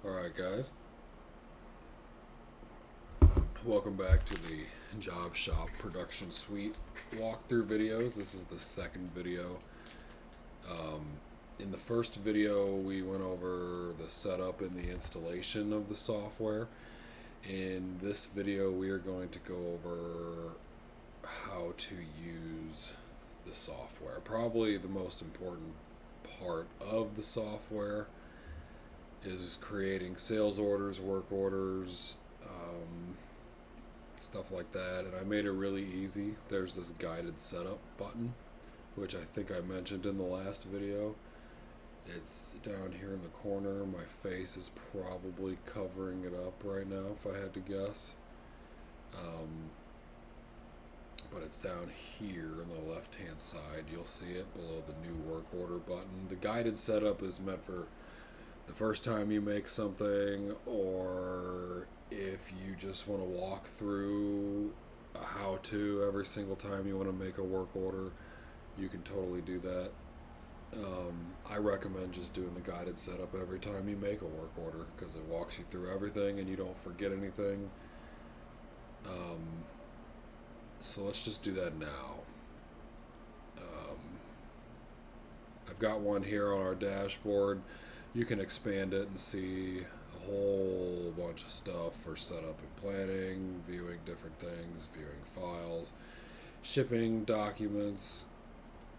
Alright, guys. Welcome back to the JobShop production suite walkthrough videos. This is the second video. In the first video, we went over the setup and the installation of the software. In this video, we are going to go over how to use the software. Probably the most important part of the software is creating sales orders, work orders, stuff like that. And I made it really easy. There's this guided setup button, which I think I mentioned in the last video. It's down here in the corner. My face is probably covering it up right now if I had to guess. But it's down here on the left hand side. You'll see it below the new work order button. The guided setup is meant for the first time you make something, or if you just want to walk through a how-to every single time you want to make a work order, you can totally do that. I recommend just doing the guided setup every time you make a work order because it walks you through everything and you don't forget anything. So let's just do that now. I've got one here on our dashboard. You can expand it and see a whole bunch of stuff for setup and planning, viewing different things, viewing files, shipping documents,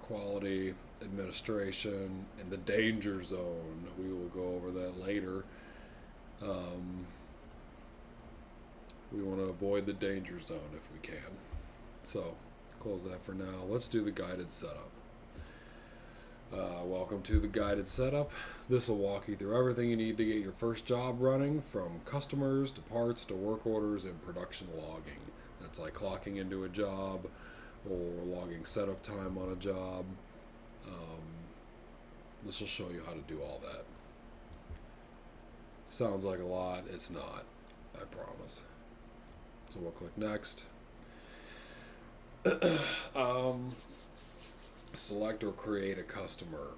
quality, administration, and the danger zone. We will go over that later. We want to avoid the danger zone if we can. So, close that for now. Let's do the guided setup. Welcome to the guided setup. This will walk you through everything you need to get your first job running, from customers to parts to work orders and production logging. That's like clocking into a job or logging setup time on a job. This will show you how to do all that. Sounds like a lot. It's not, I promise. So we'll click next. Select or create a customer.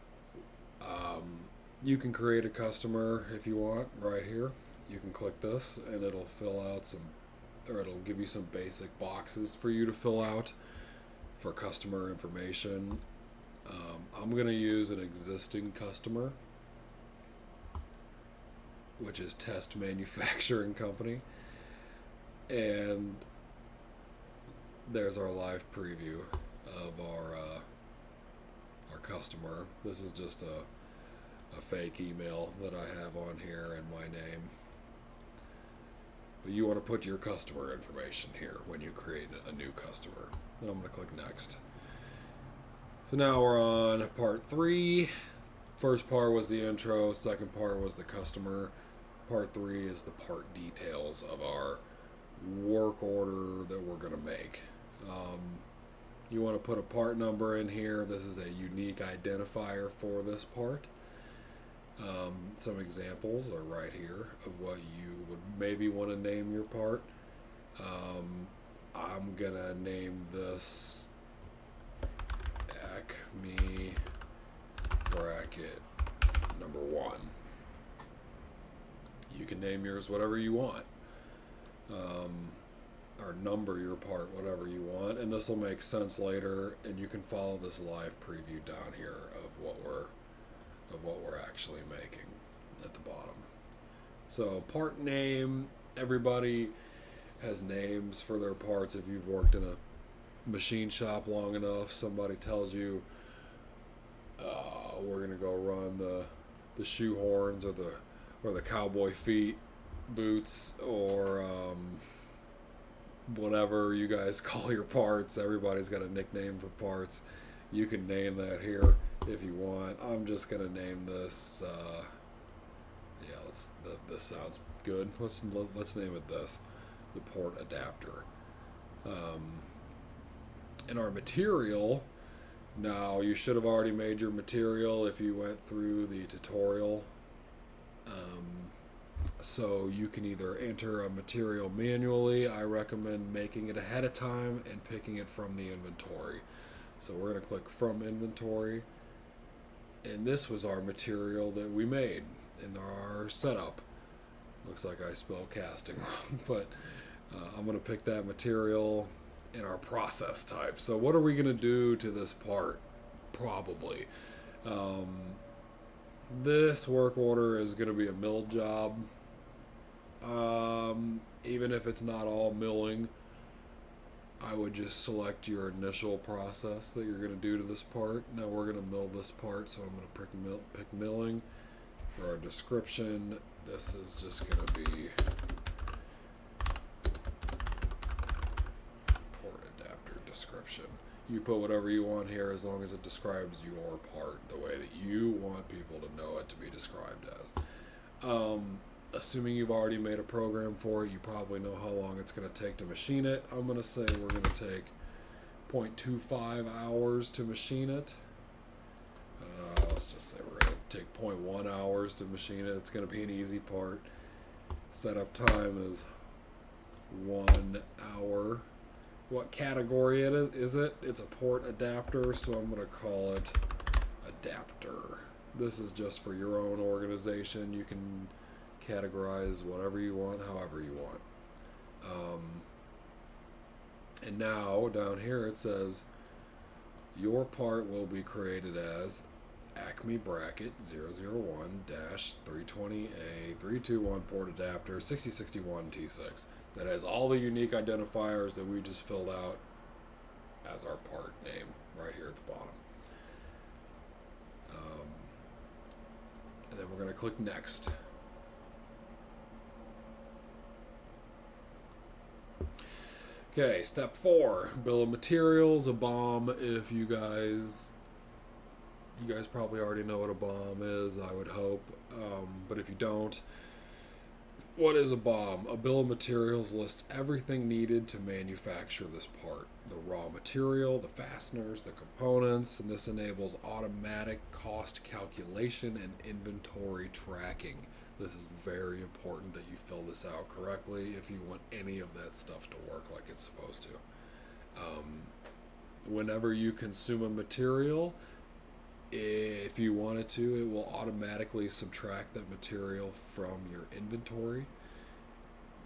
You can create a customer if you want right here. You can click this and it'll fill out some, or it'll give you some basic boxes for you to fill out for customer information. I'm going to use an existing customer, which is Test Manufacturing Company. And there's our live preview of our customer. This is just a fake email that I have on here and my name. But you want to put your customer information here when you create a new customer. Then I'm going to click next. So now we're on part 3. First part was the intro. Second part was the customer. Part 3 is the part details of our work order that we're going to make. You want to put a part number in here. This is a unique identifier for this part. Some examples are right here of what you would maybe want to name your part. I'm going to name this Acme bracket number 1. You can name yours whatever you want. Or number your part whatever you want, and this will make sense later, and you can follow this live preview down here of what we're actually making at the bottom. So part name, everybody has names for their parts. If you've worked in a machine shop long enough, somebody tells you we're gonna go run the shoe horns or the cowboy feet boots, or whatever you guys call your parts. Everybody's got a nickname for parts. You can name that here if you want. I'm just gonna name this this sounds good. Let's name it this, the port adapter. And our material, now you should have already made your material if you went through the tutorial. So you can either enter a material manually. I recommend making it ahead of time and picking it from the inventory. So we're going to click from inventory, and this was our material that we made. in our setup. Looks like I spelled casting wrong, but I'm going to pick that material in our process type. So what are we going to do to this part? Probably. This work order is going to be a mill job. Even if it's not all milling, I would just select your initial process that you're going to do to this part. Now we're going to mill this part, so I'm going to pick milling. For our description, this is just going to be port adapter description. You put whatever you want here as long as it describes your part the way that you want people to know it to be described as. Assuming you've already made a program for it, you probably know how long it's going to take to machine it. I'm going to say we're going to take 0.25 hours to machine it. Let's just say we're going to take 0.1 hours to machine it. It's going to be an easy part. Setup time is 1 hour. What category is it? It's a port adapter, so I'm going to call it adapter. This is just for your own organization. You can categorize whatever you want, however you want. And now down here it says your part will be created as Acme bracket 001-320A321 port adapter 6061 T6. That has all the unique identifiers that we just filled out as our part name right here at the bottom. And then we're going to click next. Okay, step 4, bill of materials, a BOM. If you guys probably already know what a BOM is, I would hope. But if you don't, what is a BOM? A bill of materials lists everything needed to manufacture this part. The raw material, the fasteners, the components, and this enables automatic cost calculation and inventory tracking. This is very important that you fill this out correctly if you want any of that stuff to work like it's supposed to. Whenever you consume a material, if you want it to, it will automatically subtract that material from your inventory.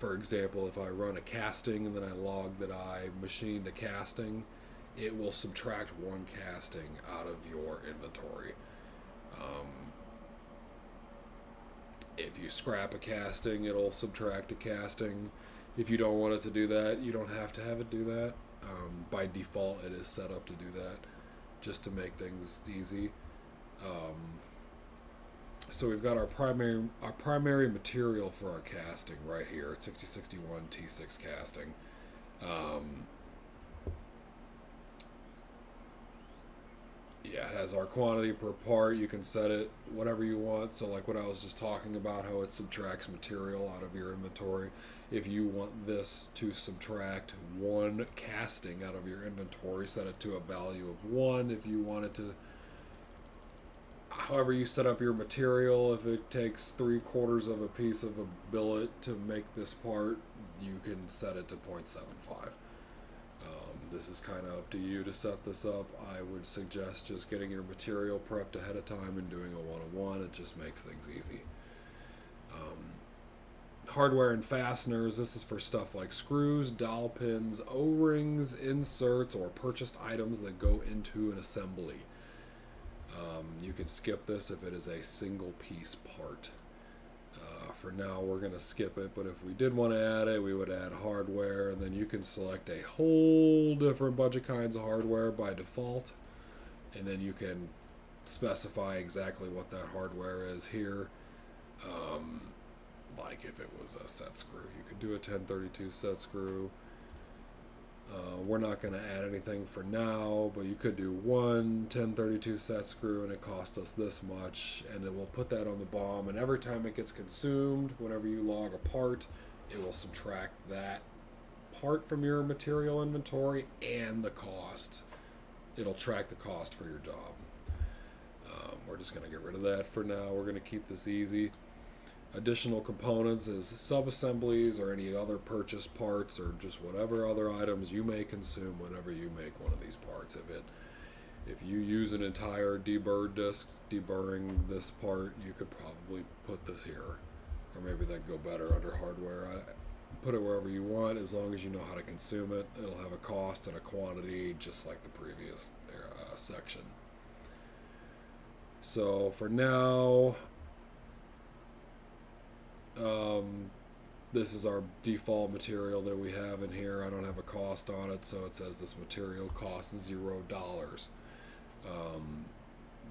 For example, if I run a casting and then I log that I machined a casting, it will subtract 1 casting out of your inventory. If you scrap a casting, it'll subtract a casting. If you don't want it to do that, you don't have to have it do that. By default, it is set up to do that, just to make things easy. So we've got our primary material for our casting right here. It's 6061 T6 casting. Yeah, it has our quantity per part. You can set it whatever you want. So like what I was just talking about, how it subtracts material out of your inventory. If you want this to subtract 1 casting out of your inventory, set it to a value of 1. If you want it to, however you set up your material, if it takes 3/4 of a piece of a billet to make this part, you can set it to 0.75. This is kind of up to you to set this up. I would suggest just getting your material prepped ahead of time and doing a 101. It just makes things easy. Hardware and fasteners. This is for stuff like screws, dowel pins, O-rings, inserts, or purchased items that go into an assembly. You can skip this if it is a single piece part. For now, we're going to skip it, but if we did want to add it, we would add hardware, and then you can select a whole different bunch of kinds of hardware by default, and then you can specify exactly what that hardware is here. Like if it was a set screw, you could do a 1032 set screw. We're not going to add anything for now, but you could do 1 1032 set screw and it cost us this much, and it will put that on the BOM, and every time it gets consumed, whenever you log a part, it will subtract that part from your material inventory and the cost. It'll track the cost for your job. We're just going to get rid of that for now. We're going to keep this easy. Additional components is sub-assemblies or any other purchased parts or just whatever other items you may consume whenever you make one of these parts. If you use an entire deburr disc deburring this part, you could probably put this here, or maybe that'd go better under hardware. Put it wherever you want, as long as you know how to consume it. It'll have a cost and a quantity, just like the previous section. So for now, this is our default material that we have in here. I don't have a cost on it, so it says this material costs $0.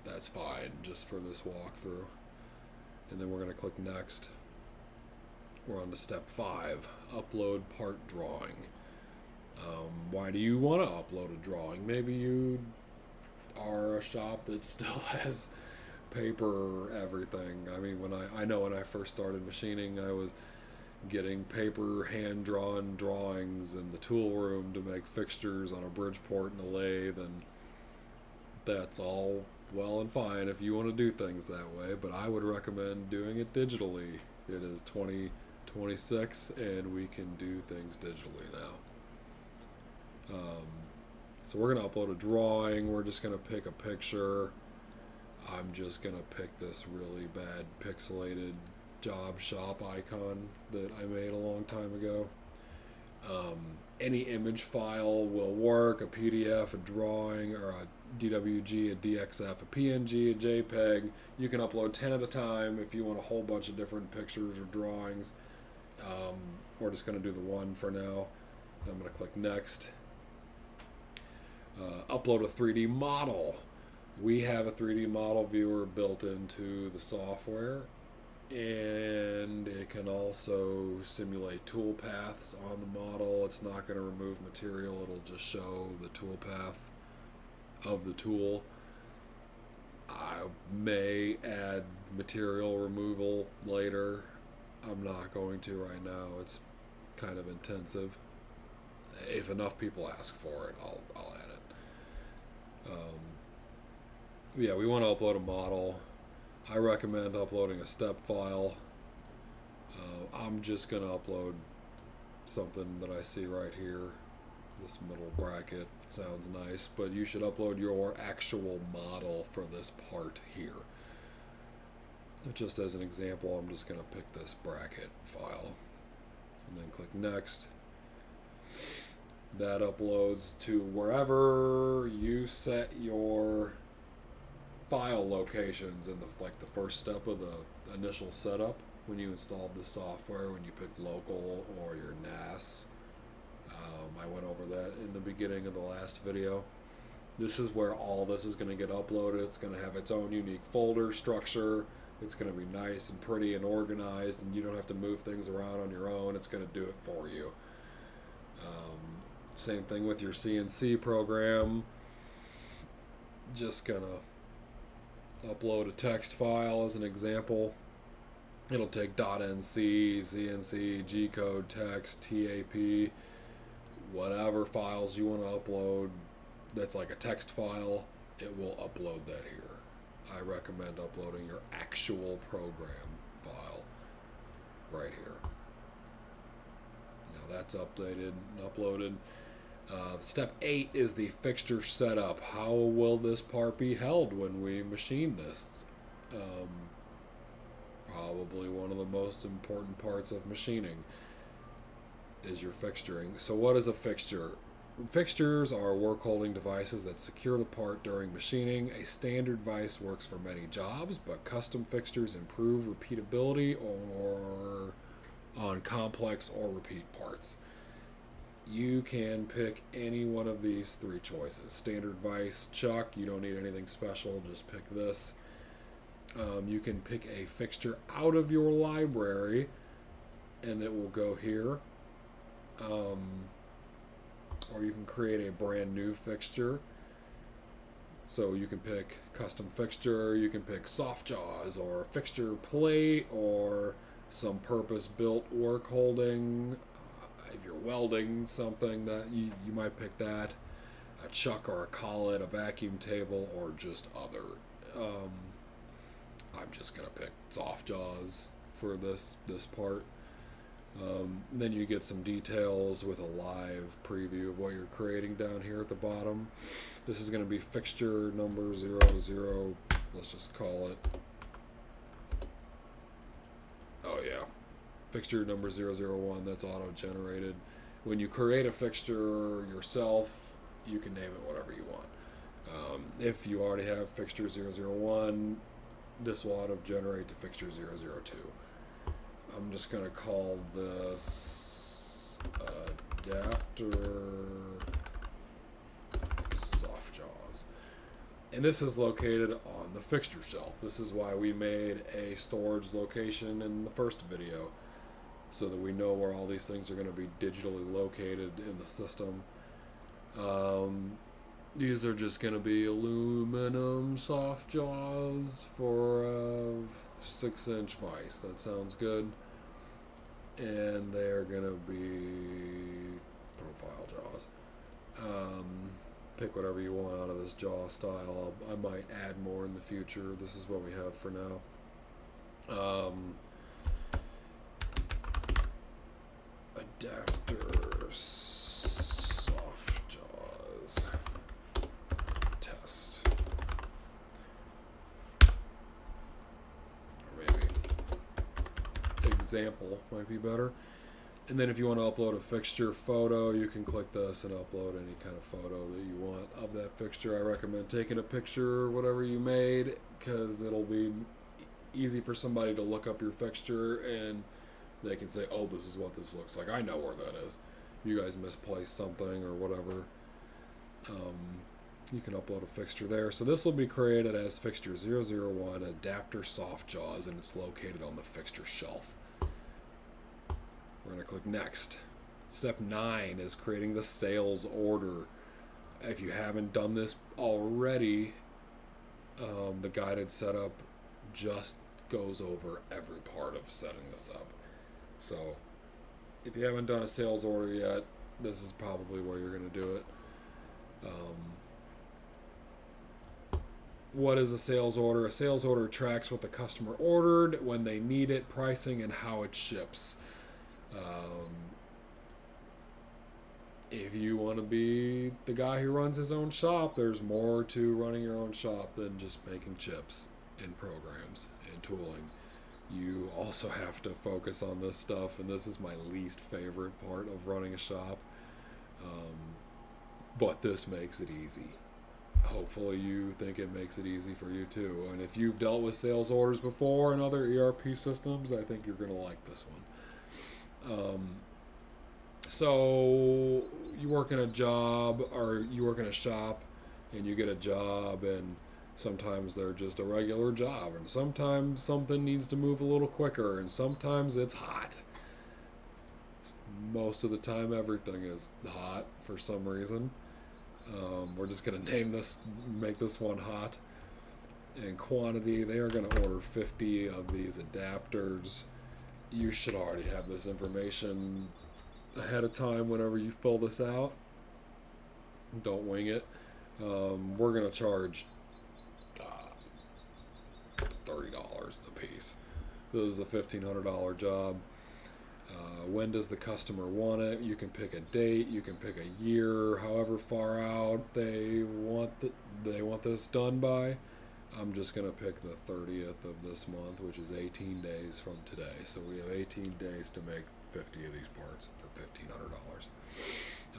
That's fine just for this walkthrough. And then we're going to click next. We're on to step 5, upload part drawing. Why do you want to upload a drawing? Maybe you are a shop that still has paper everything. I mean, I know when I first started machining, I was getting paper hand-drawn drawings in the tool room to make fixtures on a Bridgeport and a lathe, and that's all well and fine if you want to do things that way, but I would recommend doing it digitally. It is 2026 and we can do things digitally now. So we're going to upload a drawing. We're just going to pick a picture. I'm just going to pick this really bad pixelated JobShop icon that I made a long time ago. Any image file will work, a PDF, a drawing, or a DWG, a DXF, a PNG, a JPEG. You can upload 10 at a time if you want a whole bunch of different pictures or drawings. We're just going to do the one for now. I'm going to click next. Upload a 3D model. We have a 3D model viewer built into the software, and it can also simulate tool paths on the model. It's not going to remove material, it'll just show the tool path of the tool. I may add material removal later. I'm not going to right now. It's kind of intensive. If enough people ask for it, I'll add it. Yeah, we want to upload a model. I recommend uploading a step file. I'm just going to upload something that I see right here. This middle bracket sounds nice, but you should upload your actual model for this part here. Just as an example, I'm just going to pick this bracket file and then click next. That uploads to wherever you set your file locations in the first step of the initial setup when you installed the software, when you picked local or your NAS. I went over that in the beginning of the last video. This is where all this is going to get uploaded. It's going to have its own unique folder structure. It's going to be nice and pretty and organized, and you don't have to move things around on your own. It's going to do it for you. Same thing with your CNC program. Just going to upload a text file as an example. It'll take .nc, CNC, G-code, text, TAP, whatever files you want to upload that's like a text file, it will upload that here. I recommend uploading your actual program file right here. Now that's updated and uploaded. Step 8 is the fixture setup. How will this part be held when we machine this? Probably one of the most important parts of machining is your fixturing. So what is a fixture? Fixtures are work holding devices that secure the part during machining. A standard vise works for many jobs, but custom fixtures improve repeatability or on complex or repeat parts. You can pick any one of these 3 choices. Standard vise, chuck, you don't need anything special, just pick this. You can pick a fixture out of your library and it will go here. Or you can create a brand new fixture. So you can pick custom fixture, you can pick soft jaws or fixture plate or some purpose built work holding. If you're welding something, that you might pick that. A chuck or a collet, a vacuum table, or just other. I'm just gonna pick soft jaws for this part. Then you get some details with a live preview of what you're creating down here at the bottom. This is going to be fixture number 00. Let's just call it. Oh yeah, fixture number 001. That's auto-generated. When you create a fixture yourself, you can name it whatever you want. If you already have fixture 001, this will auto-generate to fixture 002. I'm just going to call this adapter soft jaws. And this is located on the fixture shelf. This is why we made a storage location in the first video, so that we know where all these things are going to be digitally located in the system. These are just going to be aluminum soft jaws for a 6-inch vise. That sounds good. And they're going to be profile jaws. Pick whatever you want out of this jaw style. I might add more in the future. This is what we have for now. Adapter soft jaws test. Or maybe example might be better. And then if you want to upload a fixture photo, you can click this and upload any kind of photo that you want of that fixture. I recommend taking a picture, whatever you made, because it'll be easy for somebody to look up your fixture and they can say, oh, this is what this looks like. I know where that is. You guys misplaced something or whatever. You can upload a fixture there. So this will be created as fixture 001 adapter soft jaws, and it's located on the fixture shelf. We're going to click next. Step 9 is creating the sales order. If you haven't done this already, the guided setup just goes over every part of setting this up. So if you haven't done a sales order yet, this is probably where you're going to do it. What is a sales order? A sales order tracks what the customer ordered, when they need it, pricing, and how it ships. If you want to be the guy who runs his own shop, there's more to running your own shop than just making chips and programs and tooling. You also have to focus on this stuff, and this is my least favorite part of running a shop. But this makes it easy. Hopefully you think it makes it easy for you too. And if you've dealt with sales orders before in other ERP systems, I think you're going to like this one. So you work in a job, or you work in a shop, and you get a job, and sometimes they're just a regular job, and sometimes something needs to move a little quicker, and sometimes it's hot. Most of the time everything is hot for some reason. We're just going to make this one hot. And quantity, they are going to order 50 of these adapters. You should already have this information ahead of time whenever you fill this out. Don't wing it. We're going to charge $30 a piece. This is a $1,500 job. When does the customer want it? You can pick a date. You can pick a year, however far out they want this done by. I'm just going to pick the 30th of this month, which is 18 days from today. So we have 18 days to make 50 of these parts for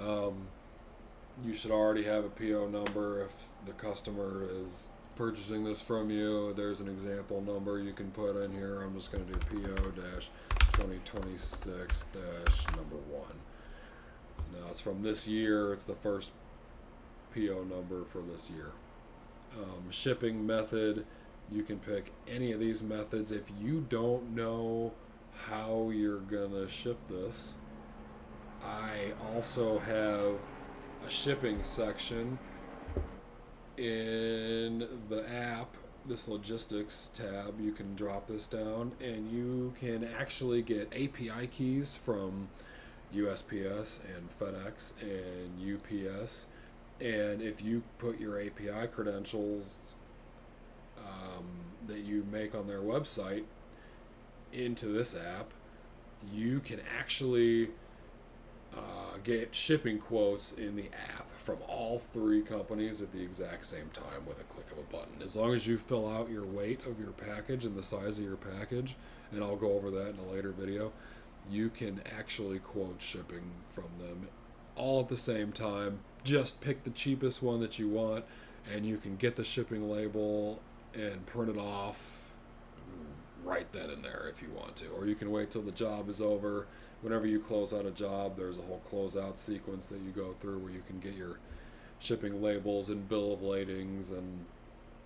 $1,500. You should already have a PO number if the customer is purchasing this from you. There's an example number you can put in here. I'm just going to do PO-2026-1. So now it's from this year. It's the first PO number for this year. Shipping method, you can pick any of these methods. If you don't know how you're gonna ship this, I also have a shipping section in the app, this logistics tab. You can drop this down and you can actually get API keys from USPS and FedEx and UPS. And if you put your API credentials that you make on their website into this app, you can actually get shipping quotes in the app from all three companies at the exact same time with a click of a button. As long as you fill out your weight of your package and the size of your package, and I'll go over that in a later video, you can actually quote shipping from them all at the same time. Just pick the cheapest one that you want, and you can get the shipping label and print it off right then and there if you want to. Or you can wait till the job is over. Whenever you close out a job, there's a whole closeout sequence that you go through where you can get your shipping labels and bill of ladings and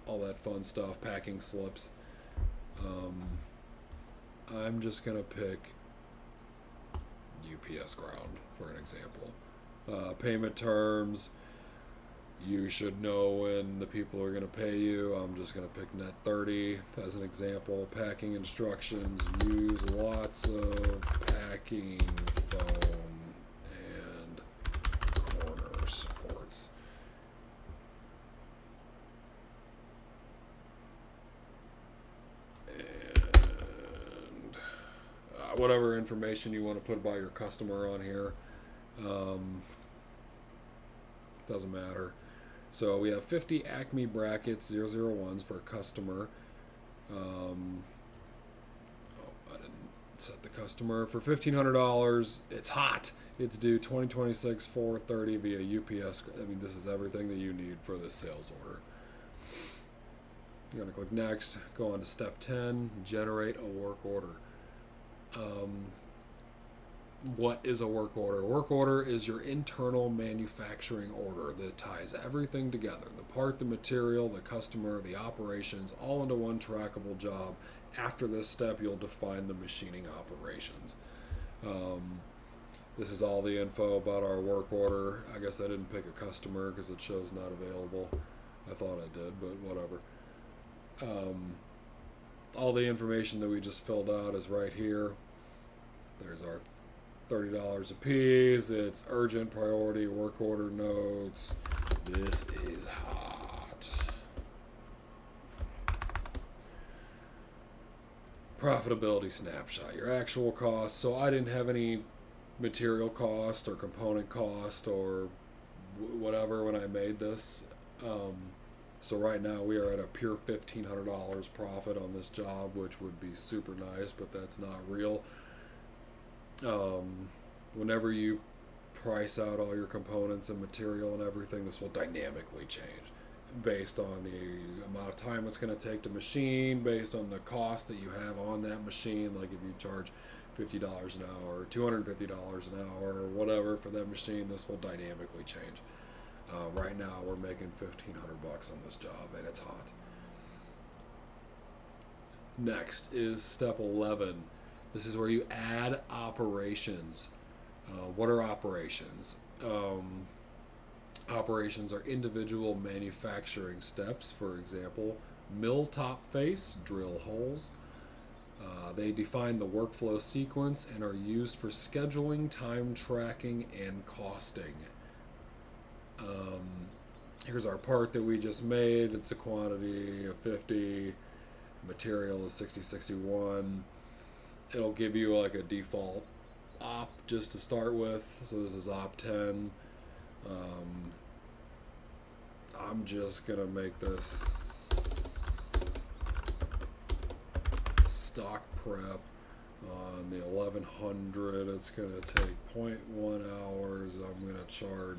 all that fun stuff, packing slips. I'm just going to pick UPS Ground for an example. Payment terms, you should know when the people are going to pay you. I'm just going to pick net 30 as an example. Packing instructions, use lots of packing foam and corner supports. And whatever information you want to put about your customer on here. Doesn't matter. So we have 50 Acme brackets 001s for a customer. I didn't set the customer for $1,500. It's hot. It's due 2026 4/30 via UPS. I mean, this is everything that you need for this sales order. You're gonna click next. Go on to step 10. Generate a work order. What is a work order? A work order is your internal manufacturing order that ties everything together. The part, the material, the customer, the operations, all into one trackable job. After this step, you'll define the machining operations. This is all the info about our work order. I guess I didn't pick a customer because it shows not available. I thought I did, but whatever. All the information that we just filled out is right here. There's our $30 a piece. It's urgent, priority, work order notes. This is hot. Profitability snapshot, your actual cost. So I didn't have any material cost or component cost or whatever when I made this. So right now we are at a pure $1,500 profit on this job, which would be super nice, but that's not real. Whenever you price out all your components and material and everything, this will dynamically change based on the amount of time it's going to take to machine, based on the cost that you have on that machine. Like if you charge $50 an hour, $250 an hour, or whatever for that machine, this will dynamically change. Right now we're making $1,500 on this job, and it's hot. Next is step 11. This is where you add operations. What are operations? Operations are individual manufacturing steps. For example, mill top face, drill holes. They define the workflow sequence and are used for scheduling, time tracking, and costing. Here's our part that we just made. It's a quantity of 50. Material is 6061. It'll give you like a default op just to start with. So this is op 10. I'm just gonna make this stock prep on the 1100. It's gonna take 0.1 hours. I'm gonna charge,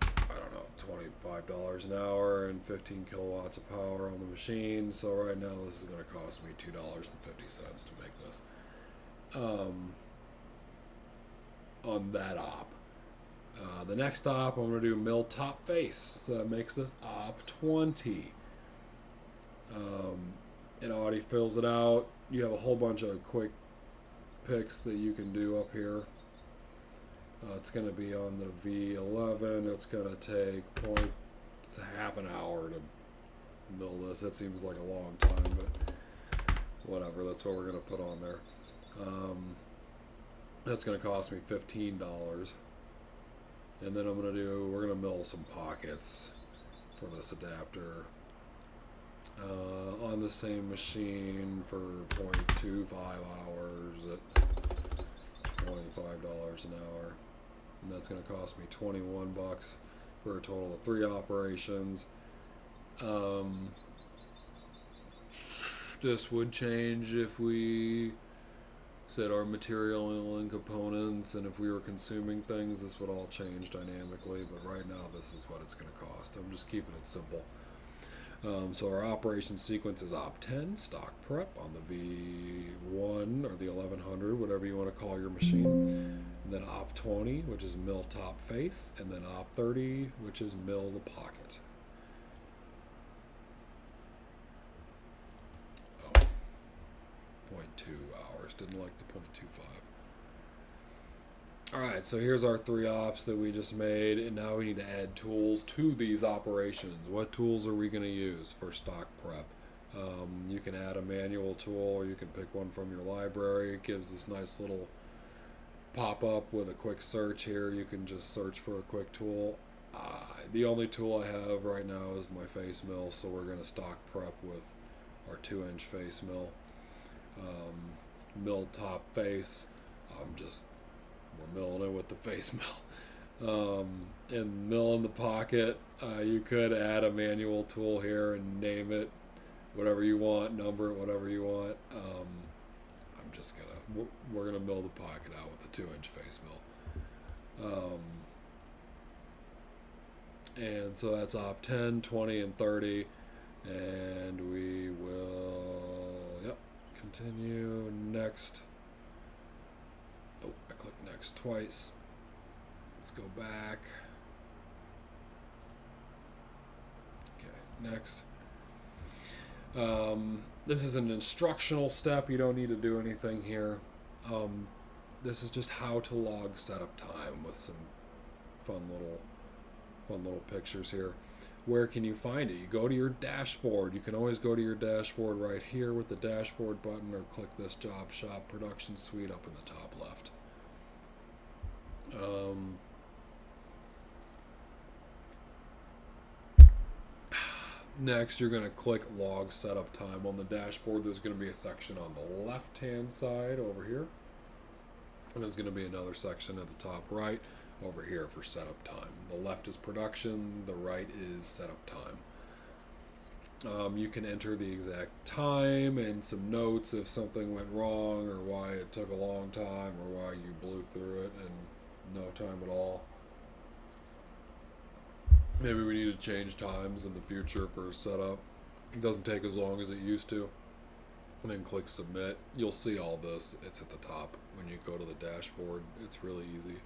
I don't know, $25 an hour and 15 kilowatts of power on the machine. So right now this is going to cost me $2.50 to make this. On that op. The next op, I'm going to do mill top face. So that makes this op 20. It already fills it out. You have a whole bunch of quick picks that you can do up here. It's going to be on the V11. It's going to take it's half an hour to mill this. That seems like a long time, but whatever. That's what we're going to put on there. That's going to cost me $15. And then we're going to mill some pockets for this adapter on the same machine for 0.25 hours at $25 an hour. And that's going to cost me 21 bucks for a total of 3 operations. This would change if we set our material and components, and if we were consuming things, this would all change dynamically, but right now this is what it's going to cost. I'm just keeping it simple. So our operation sequence is op 10, stock prep on the V1 or the 1100, whatever you want to call your machine. And then op 20, which is mill top face, and then op 30, which is mill the pocket. Oh, 0.2 hours. Didn't like the 0.25. Alright, so here's our 3 ops that we just made, and now we need to add tools to these operations. What tools are we going to use for stock prep? You can add a manual tool, or you can pick one from your library. It gives this nice little pop-up with a quick search here. You can just search for a quick tool. The only tool I have right now is my face mill, so we're going to stock prep with our 2-inch face mill. Mill top face. We're milling it with the face mill. And mill in the pocket, you could add a manual tool here and name it whatever you want, number it whatever you want. We're gonna mill the pocket out with a 2-inch face mill. And so that's op 10, 20, and 30, and we will, continue, next. Oh, I clicked next twice. Let's go back. Okay, next. This is an instructional step. You don't need to do anything here. This is just how to log setup time with some fun little pictures here. Where can you find it? You go to your dashboard. You can always go to your dashboard right here with the dashboard button, or click this JobShop production suite up in the top left. Next, you're going to click log setup time on the dashboard. There's going to be a section on the left hand side over here, and there's going to be another section at the top right over here for setup time. The left is production, the right is setup time. You can enter the exact time and some notes if something went wrong, or why it took a long time, or why you blew through it in no time at all. Maybe we need to change times in the future for setup. It doesn't take as long as it used to. And then click submit. You'll see all this. It's at the top when you go to the dashboard. It's really easy.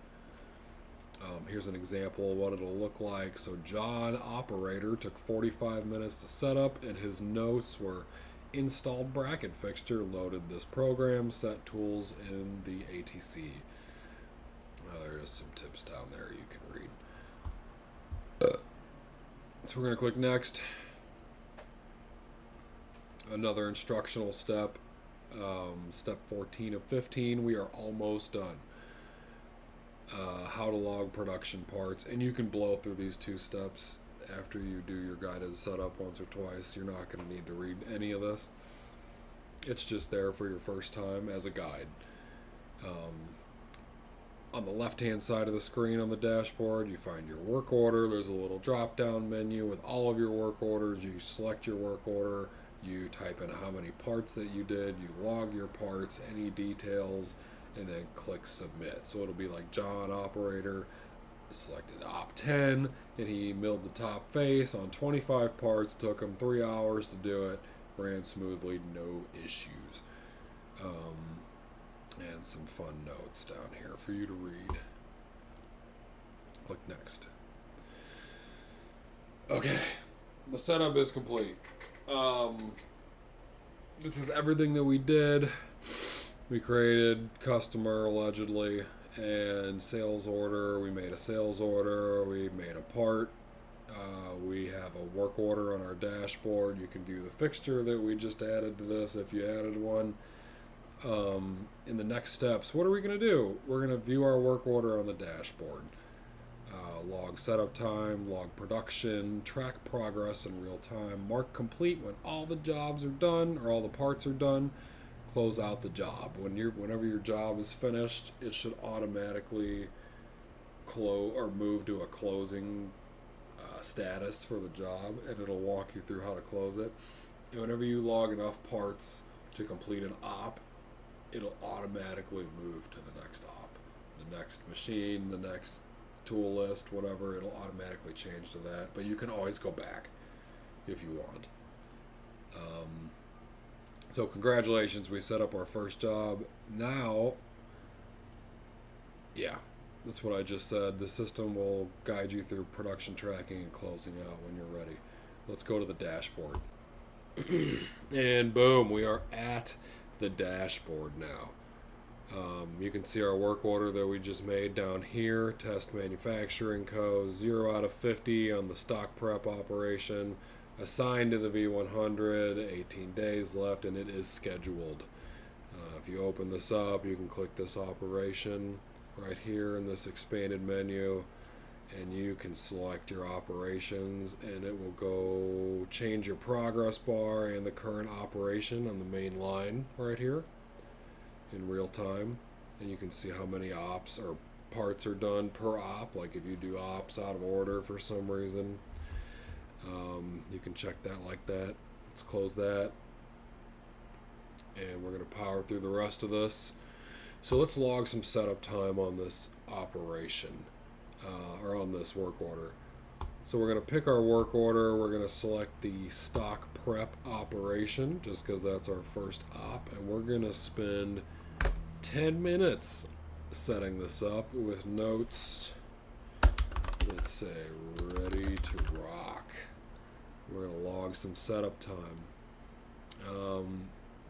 Here's an example of what it'll look like. So John, operator, took 45 minutes to set up, and his notes were installed bracket fixture, loaded this program, set tools in the ATC. There's some tips down there you can read. So we're going to click next. Another instructional step. Step 14 of 15. We are almost done. How to log production parts, and you can blow through these 2 steps after you do your guided setup once or twice. You're not going to need to read any of this. It's just there for your first time as a guide. On the left hand side of the screen on the dashboard, you find your work order. There's a little drop down menu with all of your work orders. You select your work order, you type in how many parts that you did, you log your parts, any details, and then click submit. So it'll be like John, operator, selected op 10, and he milled the top face on 25 parts. Took him 3 hours to do it. Ran smoothly, no issues. And some fun notes down here for you to read. Click next. Okay, the setup is complete. This is everything that we did. We created customer, allegedly, and sales order. We made a sales order. We made a part. We have a work order on our dashboard. You can view the fixture that we just added to this if you added one. In the next steps, what are we going to do? We're going to view our work order on the dashboard. Log setup time, log production, track progress in real time, mark complete when all the jobs are done or all the parts are done. close out the job. Whenever your job is finished, it should automatically close or move to a closing status for the job, and it'll walk you through how to close it. And whenever you log enough parts to complete an op, it'll automatically move to the next op, the next machine, the next tool list, whatever. It'll automatically change to that, but you can always go back if you want. So congratulations, we set up our first job. Now, yeah, that's what I just said. The system will guide you through production tracking and closing out when you're ready. Let's go to the dashboard. And boom, we are at the dashboard now. You can see our work order that we just made down here. Test manufacturing code 0 out of 50 on the stock prep operation. Assigned to the V100, 18 days left, and it is scheduled. If you open this up, you can click this operation right here in this expanded menu, and you can select your operations, and it will go change your progress bar and the current operation on the main line right here in real time. And you can see how many ops or parts are done per op, like if you do ops out of order for some reason. You can check that like that. Let's close that, and we're going to power through the rest of this. So let's log some setup time on this operation, or on this work order. So we're going to pick our work order. We're going to select the stock prep operation just because that's our first op, and we're going to spend 10 minutes setting this up with notes. Let's say ready to rock. We're going to log some setup time.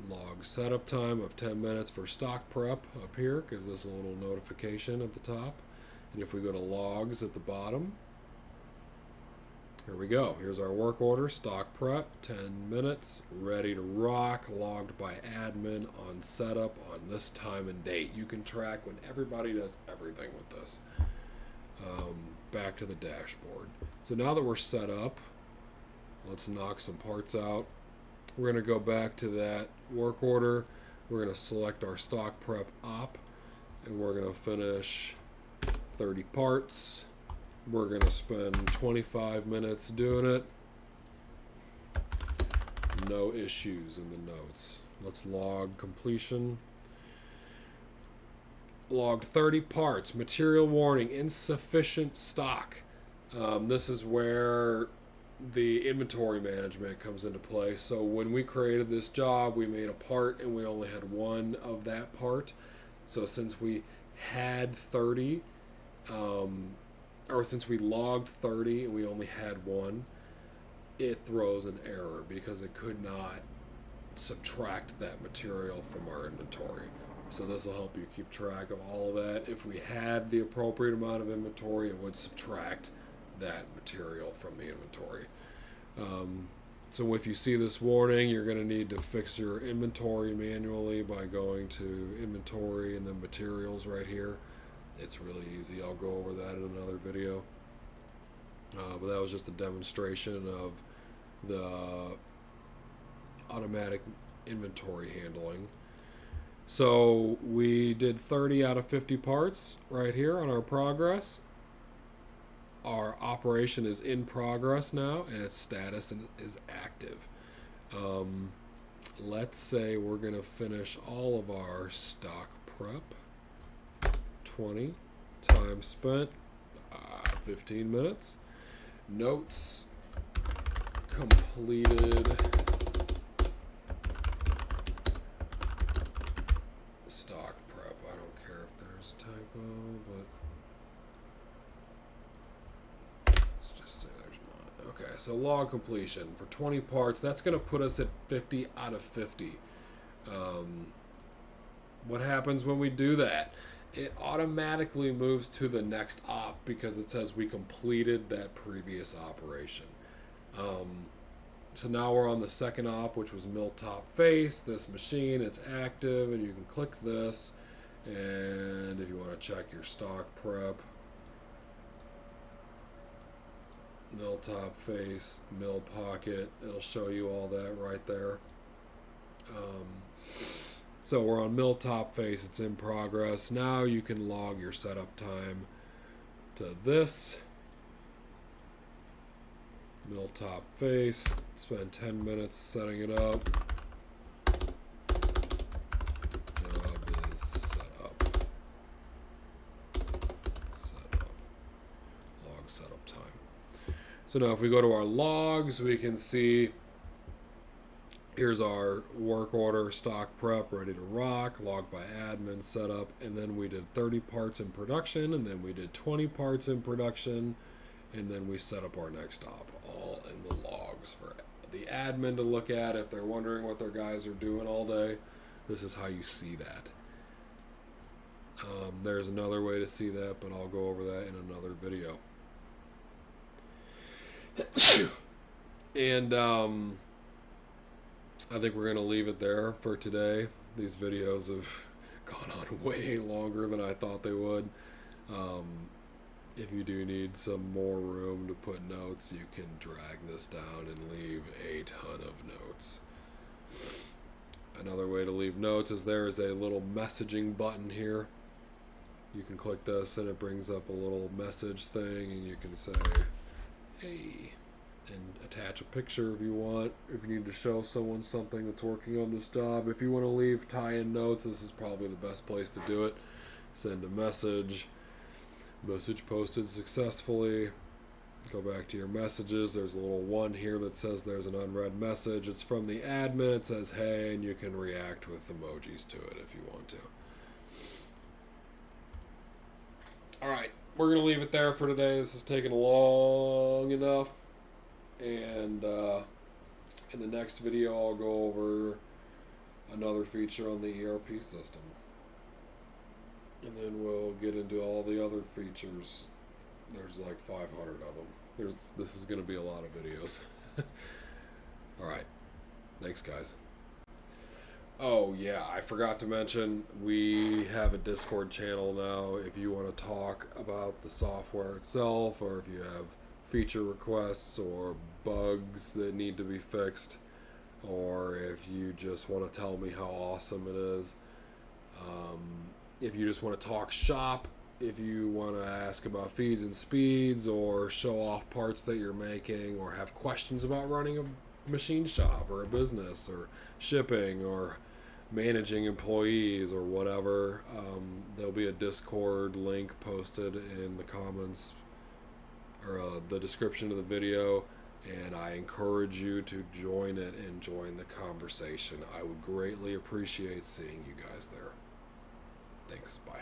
Log setup time of 10 minutes for stock prep up here. Gives us a little notification at the top. And if we go to logs at the bottom, here we go. Here's our work order, stock prep, 10 minutes, ready to rock, logged by admin on setup on this time and date. You can track when everybody does everything with this. Back to the dashboard. So now that we're set up, let's knock some parts out. We're going to go back to that work order. We're going to select our stock prep op, and we're going to finish 30 parts. We're going to spend 25 minutes doing it. No issues in the notes. Let's log completion. Logged 30 parts. Material warning, insufficient stock. This is where the inventory management comes into play. So when we created this job, we made a part and we only had one of that part. So since we had 30, or since we logged 30 and we only had one, it throws an error because it could not subtract that material from our inventory. So this will help you keep track of all of that. If we had the appropriate amount of inventory, it would subtract that material from the inventory. So if you see this warning, you're going to need to fix your inventory manually by going to inventory and then materials right here. It's really easy. I'll go over that in another video. But that was just a demonstration of the automatic inventory handling. So we did 30 out of 50 parts right here on our progress. Our operation is in progress now, and its status is active. Let's say we're going to finish all of our stock prep. 20 time spent, 15 minutes. Notes completed. Stock prep. I don't care if there's a typo, but let's just say there's not. Okay, so log completion for 20 parts. That's going to put us at 50 out of 50. What happens when we do that? It automatically moves to the next op because it says we completed that previous operation. So now we're on the second op, which was mill top face. This machine, it's active, and you can click this. And if you want to check your stock prep, mill top face, mill pocket, it'll show you all that right there. So we're on mill top face, it's in progress. Now you can log your setup time to this. Mill top face, spend 10 minutes setting it up. Job is set up. Log setup time. So now if we go to our logs, we can see here's our work order, stock prep, ready to rock, logged by admin, setup, and then we did 30 parts in production, and then we did 20 parts in production, and then we set up our next stop, all in the logs for the admin to look at if they're wondering what their guys are doing all day. This is how you see that. There's another way to see that, but I'll go over that in another video. And I think we're going to leave it there for today. These videos have gone on way longer than I thought they would. If you do need some more room to put notes, you can drag this down and leave a ton of notes. Another way to leave notes is there is a little messaging button here. You can click this and it brings up a little message thing, and you can say, hey, and attach a picture if you want. If you need to show someone something that's working on this job. If you want to leave tie-in notes, this is probably the best place to do it. Send a message. Message posted successfully. Go back to your messages. There's a little one here that says there's an unread message. It's from the admin. It says hey, and you can react with emojis to it if you want to. Alright, we're going to leave it there for today. This is taking long enough. And in the next video, I'll go over another feature on the ERP system. And then we'll get into all the other features. There's like 500 of them. This is going to be a lot of videos. Alright. Thanks, guys. Oh, yeah. I forgot to mention, we have a Discord channel now. If you want to talk about the software itself, or if you have feature requests or bugs that need to be fixed, or if you just want to tell me how awesome it is. If you just want to talk shop, if you want to ask about feeds and speeds, or show off parts that you're making, or have questions about running a machine shop or a business, or shipping, or managing employees, or whatever, there'll be a Discord link posted in the comments or the description of the video, and I encourage you to join it and join the conversation. I would greatly appreciate seeing you guys there. Thanks. Bye.